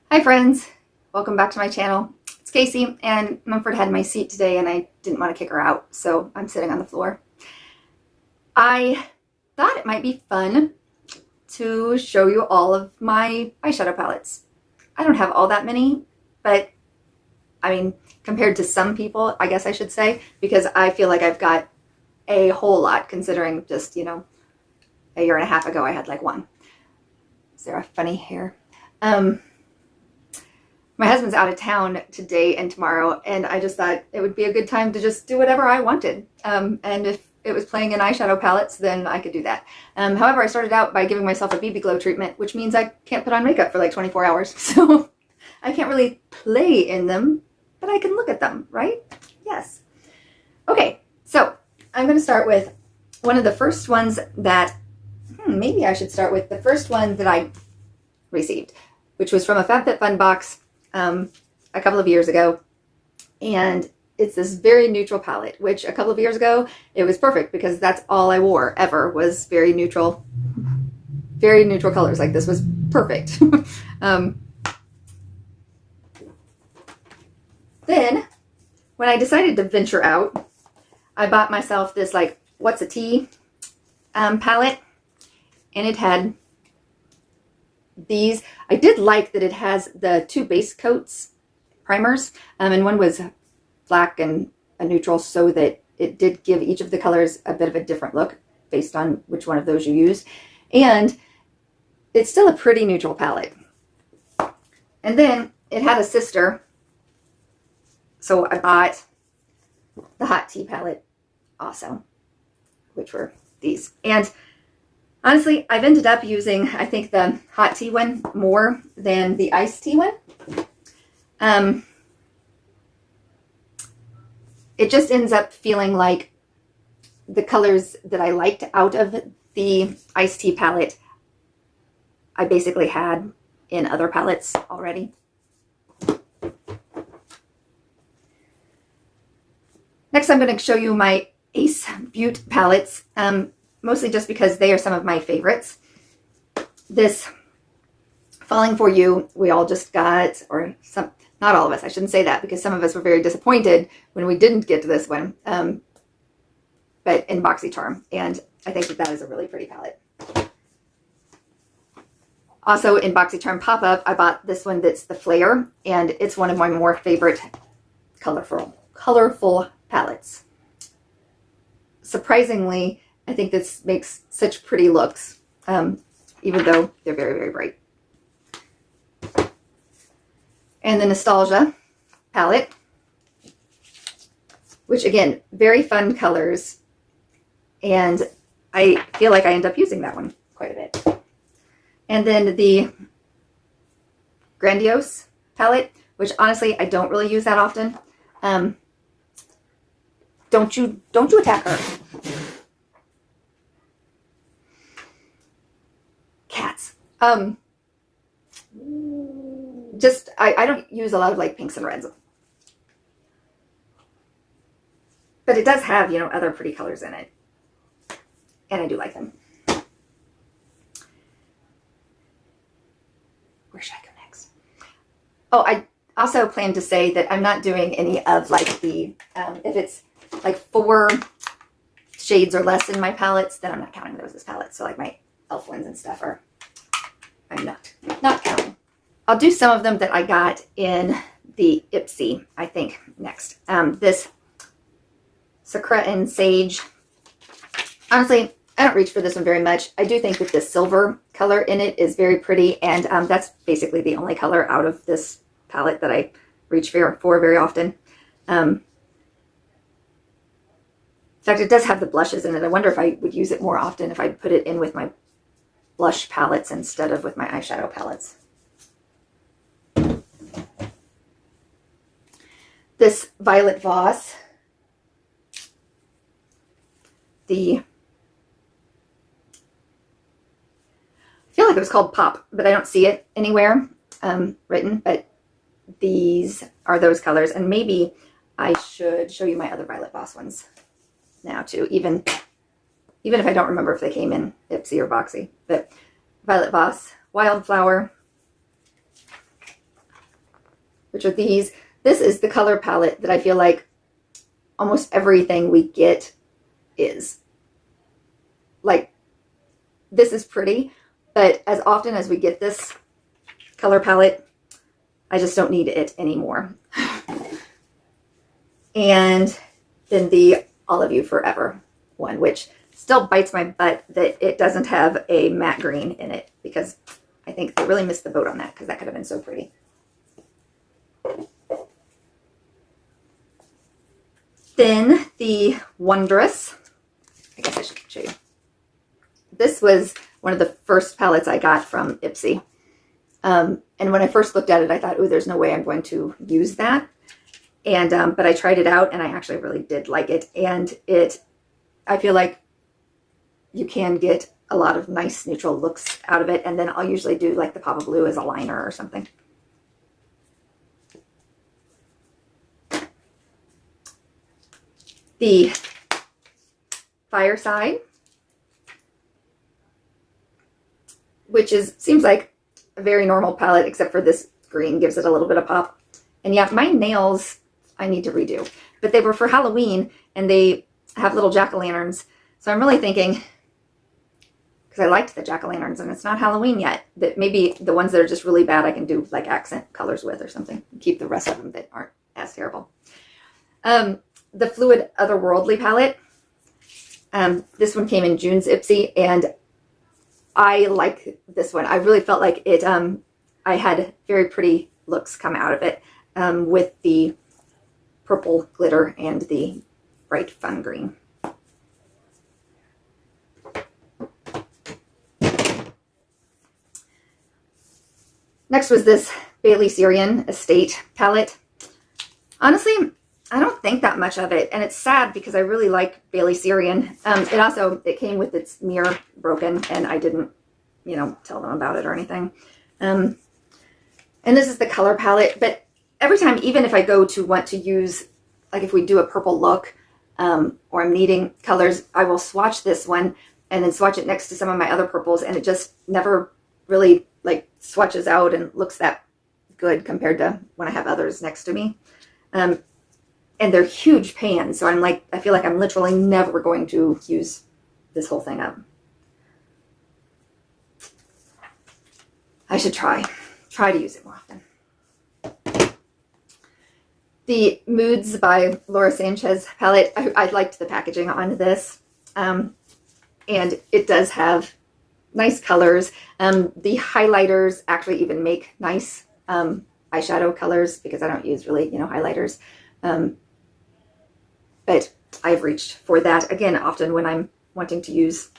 Hi friends, welcome back to my channel. It's Casey, and Mumford had my seat today and I didn't want to kick her out, so I'm sitting on the floor. I thought it might be fun to show you all of my eyeshadow palettes. I don't have all that many, but I mean, compared to some people, I guess I should say, because I feel like I've got a whole lot considering just, a year and a half ago I had like one. Is there a funny hair? My husband's out of town today and tomorrow, and I just thought it would be a good time to just do whatever I wanted. And if it was playing in eyeshadow palettes, then I could do that. However, I started out by giving myself a BB glow treatment, which means I can't put on makeup for like 24 hours. So I can't really play in them, but I can look at them, right? Yes. Okay, so I'm going to start with one of the first ones that, maybe I should start with the first one that I received, which was from a FabFitFun box a couple of years ago, and it's this very neutral palette, which a couple of years ago it was perfect because that's all I wore ever was very neutral colors. Like this was perfect. Then when I decided to venture out, I bought myself this like What's a Tea palette, and it had these. I did like that it has the two base coats primers, and one was black and a neutral, so that it did give each of the colors a bit of a different look based on which one of those you used. And it's still a pretty neutral palette. And then it had a sister, so I bought the Hot Tea palette also, which were these. And honestly, I've ended up using, I think, the Hot Tea one more than the Iced Tea one. It just ends up feeling like the colors that I liked out of the Iced Tea palette, I basically had in other palettes already. Next, I'm going to show you my Ace Butte palettes. Mostly just because they are some of my favorites. This Falling For You, we all just got, or some, not all of us, I shouldn't say that, because some of us were very disappointed when we didn't get to this one, but in BoxyCharm, and I think that is a really pretty palette. Also in BoxyCharm Pop-Up, I bought this one that's the Flare, and it's one of my more favorite colorful palettes. Surprisingly, I think this makes such pretty looks, even though they're very, very bright. And the Nostalgia palette, which again, very fun colors. And I feel like I end up using that one quite a bit. And then the Grandiose palette, which honestly, I don't really use that often. Don't you attack her. Cats. Just, I don't use a lot of like pinks and reds. But it does have, other pretty colors in it. And I do like them. Where should I go next? Oh, I also plan to say that I'm not doing any of like the, if it's like 4 shades or less in my palettes, then I'm not counting those as palettes. So like my elf ones and stuff are, I'm not counting. I'll do some of them that I got in the Ipsy, I think, next. This Sakura and Sage. Honestly, I don't reach for this one very much. I do think that the silver color in it is very pretty, and that's basically the only color out of this palette that I reach for very often. In fact, it does have the blushes in it. I wonder if I would use it more often if I put it in with my blush palettes instead of with my eyeshadow palettes. This Violet Voss, I feel like it was called Pop, but I don't see it anywhere written, but these are those colors, and maybe I should show you my other Violet Voss ones now too, even if I don't remember if they came in Ipsy or Boxy. But Violet Voss, Wildflower, which are these. This is the color palette that I feel like almost everything we get is. Like, this is pretty, but as often as we get this color palette, I just don't need it anymore. And then the All of You Forever one, which still bites my butt that it doesn't have a matte green in it, because I think they really missed the boat on that, because that could have been so pretty. Then the Wondrous, I guess I should show you. This was one of the first palettes I got from Ipsy. And when I first looked at it, I thought, oh, there's no way I'm going to use that. And, but I tried it out and I actually really did like it. And I feel like you can get a lot of nice neutral looks out of it. And then I'll usually do like the Papa Blue as a liner or something. The Fireside, which seems like a very normal palette, except for this green gives it a little bit of pop. And yeah, my nails I need to redo, but they were for Halloween and they have little jack-o'-lanterns. So I'm really thinking, because I liked the jack-o'-lanterns and it's not Halloween yet, that maybe the ones that are just really bad I can do like accent colors with or something. Keep the rest of them that aren't as terrible. The Fluid Otherworldly palette. This one came in June's Ipsy, and I like this one. I really felt like it, I had very pretty looks come out of it, with the purple glitter and the bright fun green. Next was this Bailey Syrian Estate palette. Honestly, I don't think that much of it, and it's sad because I really like Bailey Syrian. It came with its mirror broken, and I didn't, tell them about it or anything. And this is the color palette, but every time, even if I go to want to use, like if we do a purple look, or I'm needing colors, I will swatch this one and then swatch it next to some of my other purples, and it just never really like swatches out and looks that good compared to when I have others next to me. And they're huge pans, so I feel like I'm literally never going to use this whole thing up. I should try to use it more often. The Moods by Laura Sanchez palette, I liked the packaging on this, and it does have nice colors. The highlighters actually even make nice eyeshadow colors, because I don't use really, highlighters. But I've reached for that, again, often when I'm wanting to use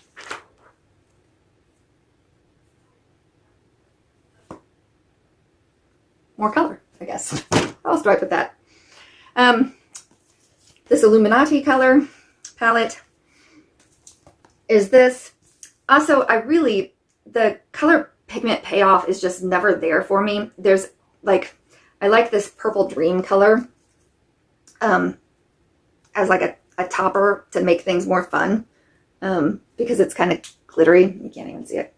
more color, I guess. How else do I put that? This Illuminati color palette is this. Also, the color pigment payoff is just never there for me. There's I like this Purple Dream color as like a topper to make things more fun, because it's kind of glittery. You can't even see it.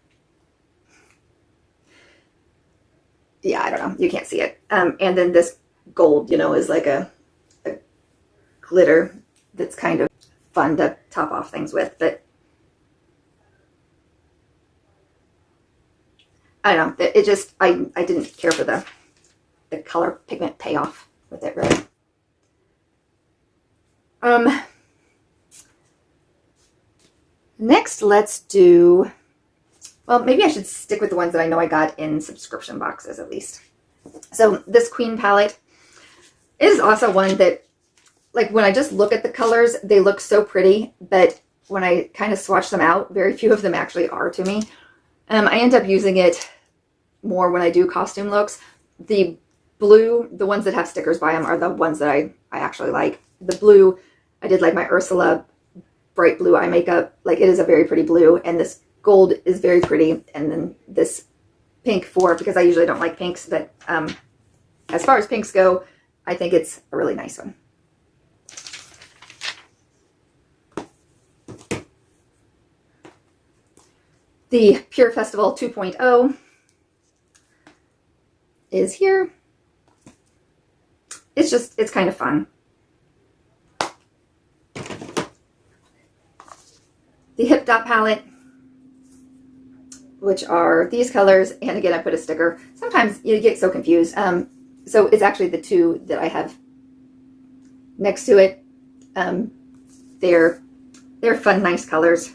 Yeah, I don't know. You can't see it. And then this gold, is like a glitter that's kind of fun to top off things with. But I don't know. It just, I didn't care for the color pigment payoff with it, really. Next, let's do, well, maybe I should stick with the ones that I know I got in subscription boxes at least. So this Queen palette is also one that, like, when I just look at the colors, they look so pretty, but when I kind of swatch them out, very few of them actually are to me. I end up using it more when I do costume looks. The blue, the ones that have stickers by them, are the ones that I actually like. The blue, I did like my Ursula bright blue eye makeup. Like, it is a very pretty blue, and this gold is very pretty, and then this pink because I usually don't like pinks, but as far as pinks go, I think it's a really nice one. The Pure Festival 2.0 is here. it's kind of fun. The Hip Dot palette, which are these colors, and again I put a sticker. Sometimes you get so confused. So it's actually the two that I have next to it. They're fun, nice colors.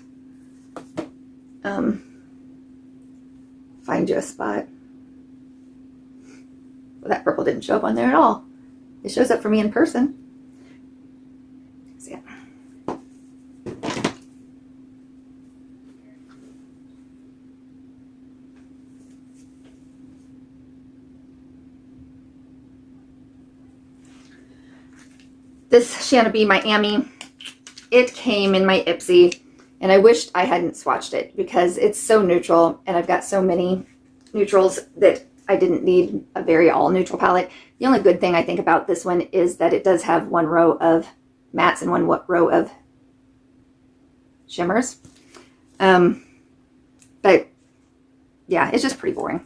Find you a spot. Well, that purple didn't show up on there at all. It shows up for me in person. See it. This Shanaby Miami, it came in my Ipsy, and I wished I hadn't swatched it because it's so neutral, and I've got so many neutrals that I didn't need a very all neutral palette. The only good thing I think about this one is that it does have one row of mattes and one row of shimmers. But yeah, it's just pretty boring.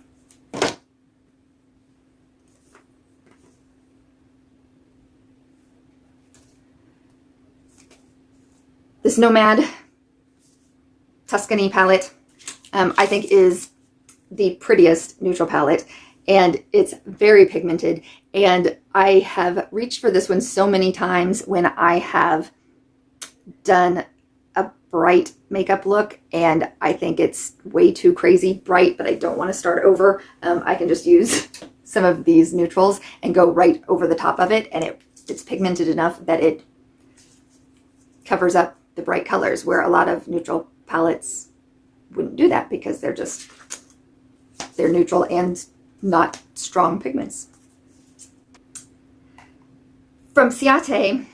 This Nomad Tuscany palette, I think is the prettiest neutral palette, and it's very pigmented, and I have reached for this one so many times when I have done a bright makeup look and I think it's way too crazy bright, but I don't want to start over. I can just use some of these neutrals and go right over the top of it, and it's pigmented enough that it covers up the bright colors, where a lot of neutral palettes wouldn't do that because they're neutral and not strong pigments. From Ciate,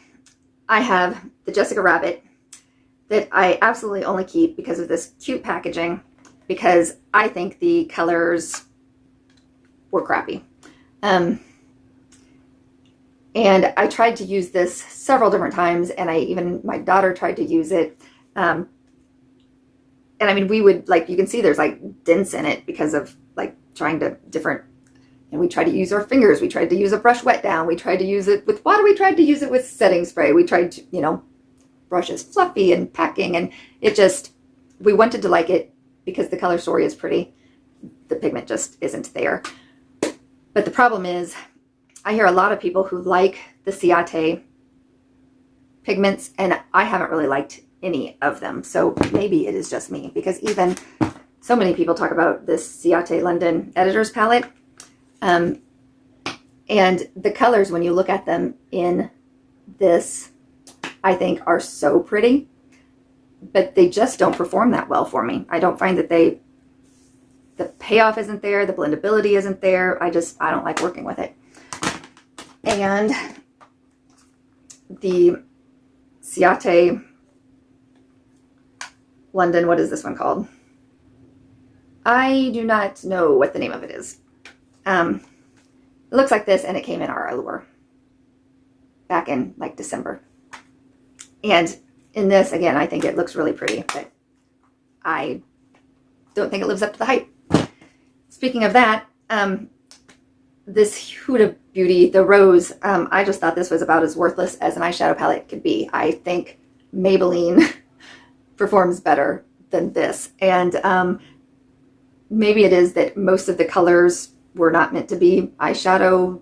I have the Jessica Rabbit that I absolutely only keep because of this cute packaging, because I think the colors were crappy. And I tried to use this several different times, and even my daughter tried to use it. And I mean, we would, like, you can see there's like dents in it because of like trying to and we tried to use our fingers. We tried to use a brush wet down. We tried to use it with water. We tried to use it with setting spray. We tried to, brushes fluffy and packing, and we wanted to like it because the color story is pretty. The pigment just isn't there. But the problem is, I hear a lot of people who like the Ciate pigments, and I haven't really liked any of them. So maybe it is just me, because even so many people talk about this Ciate London Editor's Palette. And the colors, when you look at them in this, I think are so pretty, but they just don't perform that well for me. I don't find that the payoff isn't there, the blendability isn't there. I don't like working with it. And the Ciate London, what is this one called? I do not know what the name of it is. It looks like this, and it came in our Allure back in like December. And in this, again, I think it looks really pretty, but I don't think it lives up to the hype. Speaking of that, this Huda Beauty, the Rose, I just thought this was about as worthless as an eyeshadow palette could be. I think Maybelline performs better than this. And maybe it is that most of the colors were not meant to be eyeshadow.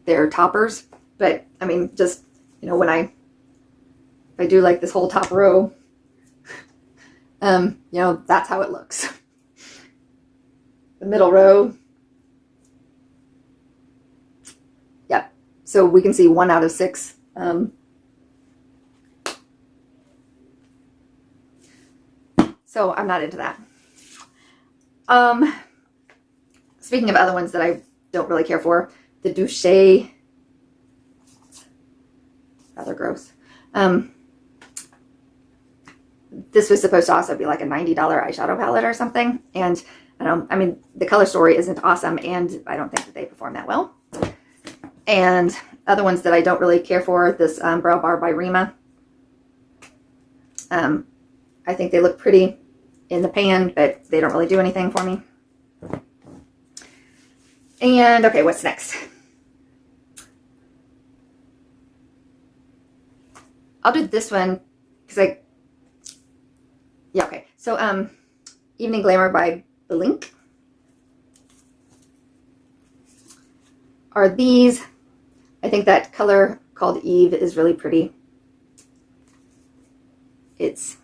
They're toppers. But, I mean, just, if I do like this whole top row, that's how it looks. The middle row, yep. So we can see 1 out of 6. So I'm not into that. Speaking of other ones that I don't really care for, the Douche, rather gross. This was supposed to also be like a $90 eyeshadow palette or something, and the color story isn't awesome, and I don't think that they perform that well. And other ones that I don't really care for, this Brow Bar by Rima. I think they look pretty in the pan, but they don't really do anything for me. And okay, what's next? I'll do this one because yeah, okay. So Evening Glamour by Blink are these. I think that color called Eve is really pretty. It's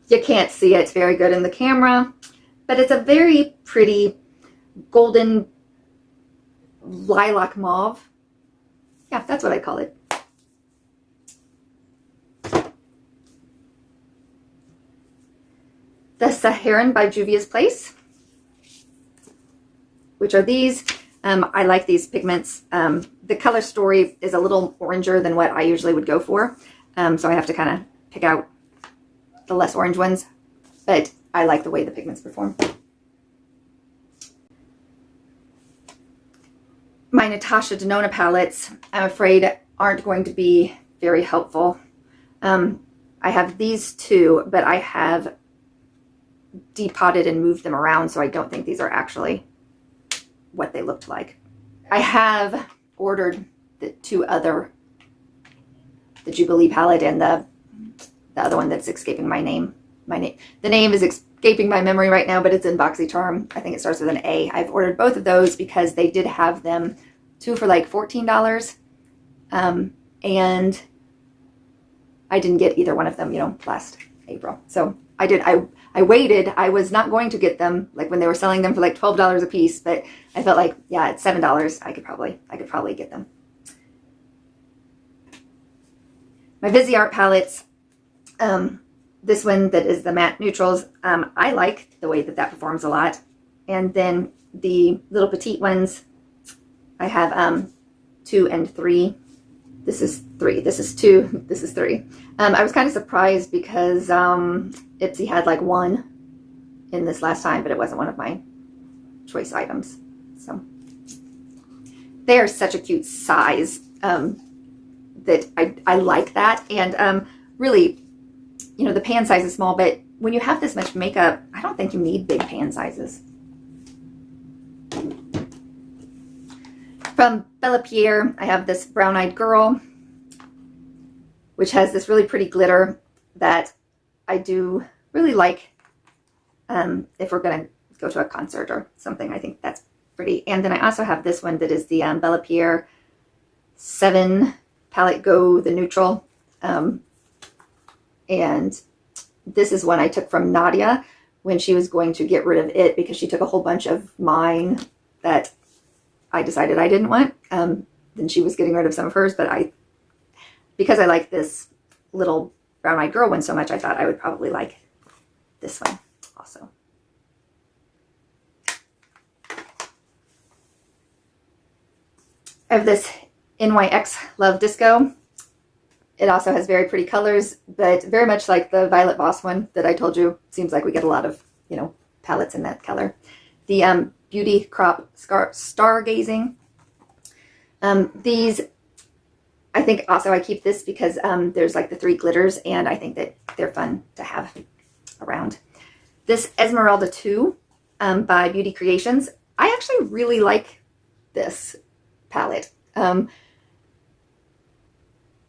you can't see it very good in the camera, but it's a very pretty golden lilac mauve. Yeah, that's what I call it. The Saharan by Juvia's Place, which are these. I like these pigments. The color story is a little oranger than what I usually would go for, so I have to kind of pick out the less orange ones, but I like the way the pigments perform. My Natasha Denona palettes, I'm afraid, aren't going to be very helpful. I have these two, but I have depotted and moved them around, so I don't think these are actually what they looked like. I have ordered the two other, the Jubilee palette and the other one that's escaping my name. The name is escaping my memory right now, but it's in BoxyCharm. I think it starts with an A. I've ordered both of those because they did have them, two for like $14, and I didn't get either one of them, you know, last April. So I waited. I was not going to get them like when they were selling them for like $12 a piece, but I felt like, yeah, at $7, I could probably get them. My Viseart palettes, this one that is the matte neutrals, I like the way that that performs a lot. And then the little petite ones, I have 2 and 3. This is 3. This is 2. This is 3. I was kind of surprised because Ipsy had like 1 in this last time, but it wasn't one of my choice items. So they are such a cute size that I like that. And really, you know, the pan size is small, but when you have this much makeup, I don't think you need big pan sizes. From Bella Pierre, I have this Brown Eyed Girl, which has this really pretty glitter that I do really like if we're going to go to a concert or something. I think that's pretty. And then I also have this one that is the Bella Pierre 7 Palette Go, the neutral. And this is one I took from Nadia when she was going to get rid of it because she took a whole bunch of mine that I decided I didn't want. Then she was getting rid of some of hers, but because I like this little Brown Eyed Girl one so much, I thought I would probably like this one also. I have this Nyx Love Disco. It also has very pretty colors, but very much like the Violet Voss one that I told you. Seems like we get a lot of, you know, palettes in that color. The Beauty Crop Stargazing. These, I think also I keep this because there's like the 3 glitters, and I think that they're fun to have around. This Esmeralda 2 by Beauty Creations. I actually really like this palette.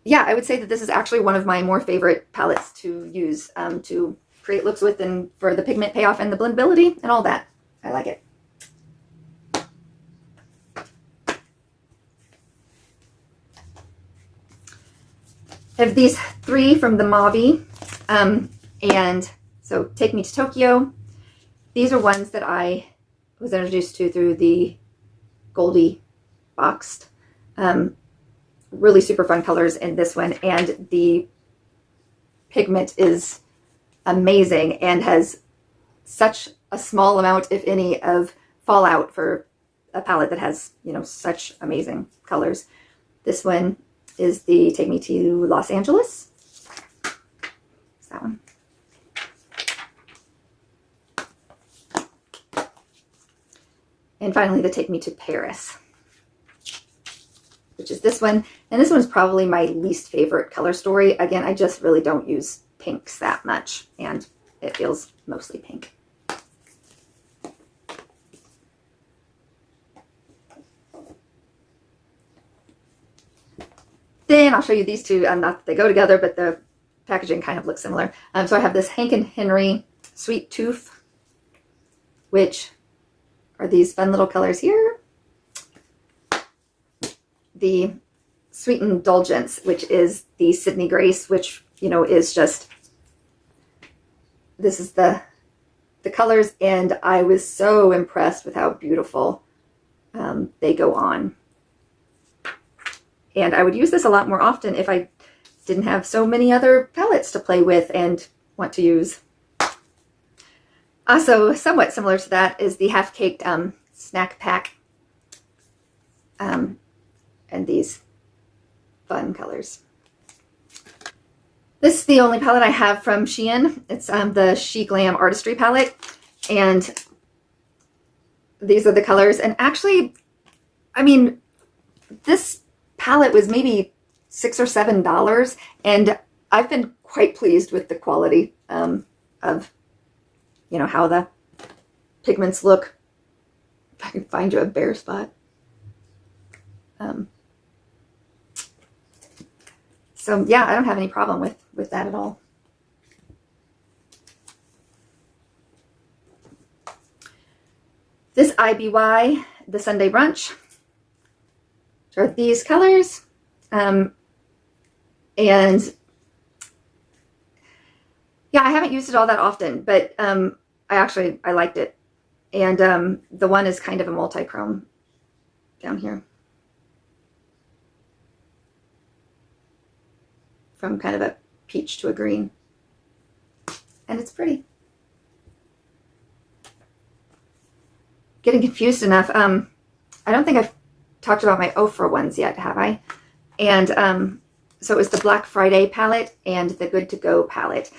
Yeah, I would say that this is actually one of my more favorite palettes to use to create looks with, and for the pigment payoff and the blendability and all that. I like it. I have these 3 from the Mavi, and so Take Me to Tokyo. These are ones that I was introduced to through the Goldie boxed. Really super fun colors in this one, and the pigment is amazing and has such a small amount, if any, of fallout for a palette that has, you know, such amazing colors. This one is the Take Me to Los Angeles. It's that one. And finally, the Take Me to Paris, which is this one. And this one's probably my least favorite color story. Again, I just really don't use pinks that much, and it feels mostly pink. Then I'll show you these two, not that they go together, but the packaging kind of looks similar. So I have this Hank and Henry Sweet Tooth, which are these fun little colors here. The Sweet Indulgence, which is the Sydney Grace, which, you know, is just, this is the colors, and I was so impressed with how beautiful they go on. And I would use this a lot more often if I didn't have so many other palettes to play with and want to use. Also, somewhat similar to that is the Half-Caked Snack Pack. And these fun colors. This is the only palette I have from Shein. It's the She Glam Artistry palette. And these are the colors. And actually, I mean, this palette was maybe $6 or $7, and I've been quite pleased with the quality of, you know, how the pigments look. If I can find you a bare spot. So yeah, I don't have any problem with that at all. This IBY, the Sunday Brunch, which are these colors. And yeah, I haven't used it all that often, but I liked it. And the one is kind of a multi-chrome down here. From kind of a peach to a green. And it's pretty. Getting confused enough. I don't think I've talked about my Ofra ones yet, have I? And so it was the Black Friday palette and the Good to Go palette.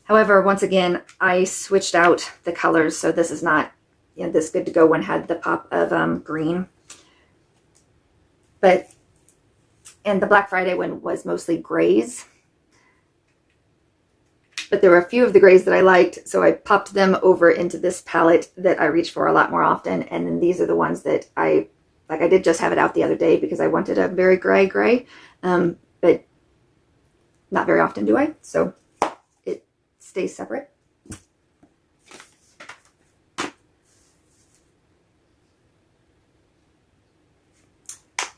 However, once again, I switched out the colors. So this is not, you know, this Good to Go one had the pop of green. And the Black Friday one was mostly grays. But there were a few of the grays that I liked, so I popped them over into this palette that I reach for a lot more often. And then these are the ones that I did just have it out the other day because I wanted a very gray. But not very often do I, so it stays separate.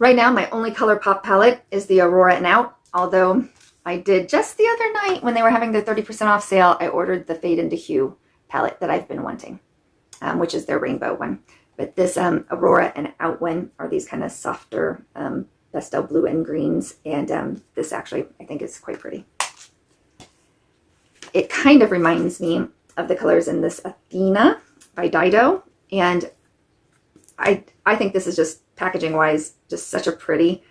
Right now, my only ColourPop palette is the Aurora and Out, although I did just the other night when they were having their 30% off sale, I ordered the Fade into Hue palette that I've been wanting, which is their rainbow one. But this Aurora and Out one are these kind of softer pastel blue and greens, and this actually I think is quite pretty. It kind of reminds me of the colors in this Athena by Dido, and I think this is just packaging-wise just such a pretty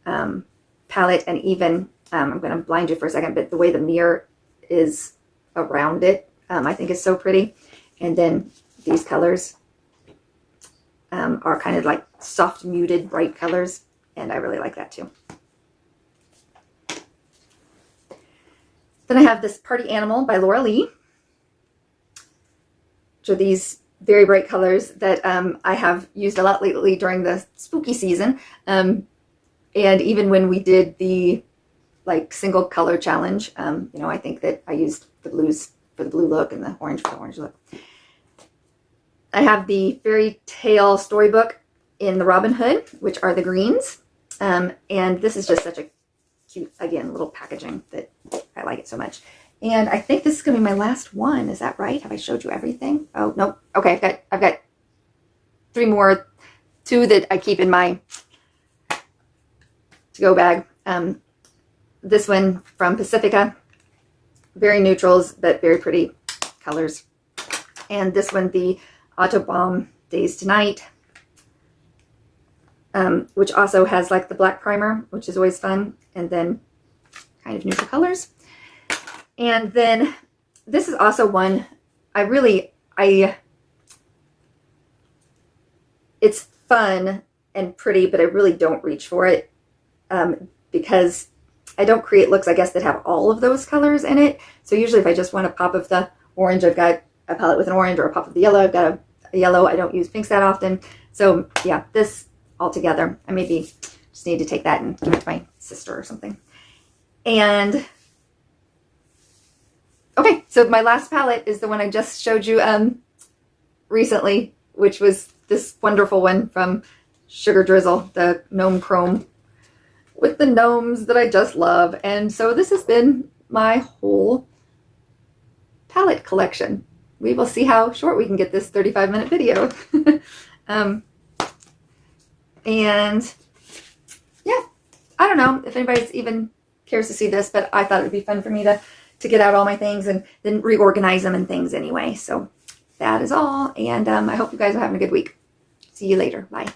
palette, and even I'm going to blind you for a second, but the way the mirror is around it I think is so pretty. And then these colors are kind of like soft muted bright colors, and I really like that too. Then I have this Party Animal by Laura Lee, which are these very bright colors that I have used a lot lately during the spooky season. And even when we did the like single color challenge, you know, I think that I used the blues for the blue look and the orange for the orange look. I have the Fairy Tale Storybook in the Robin Hood, which are the greens. And this is just such a cute, again, little packaging that I like it so much. And I think this is going to be my last one. Is that right? Have I showed you everything? Oh, no. Okay, I've got three more, two that I keep in my to-go bag. This one from Pacifica, very neutrals, but very pretty colors. And this one, the Autobomb Days to Night, which also has like the black primer, which is always fun, and then kind of neutral colors. And then this is also one it's fun and pretty, but I really don't reach for it because I don't create looks, I guess, that have all of those colors in it. So usually if I just want a pop of the orange, I've got a palette with an orange, or a pop of the yellow, I've got a yellow. I don't use pinks that often. So yeah, this all together, I maybe just need to take that and give it to my sister or something. And okay, so my last palette is the one I just showed you recently, which was this wonderful one from Sugar Drizzle, the Gnome Chrome with the gnomes that I just love. And so this has been my whole palette collection. We will see how short we can get this 35-minute video. And yeah, I don't know if anybody's even cares to see this, but I thought it would be fun for me to get out all my things and then reorganize them and things anyway. So that is all. And I hope you guys are having a good week. See you later. Bye.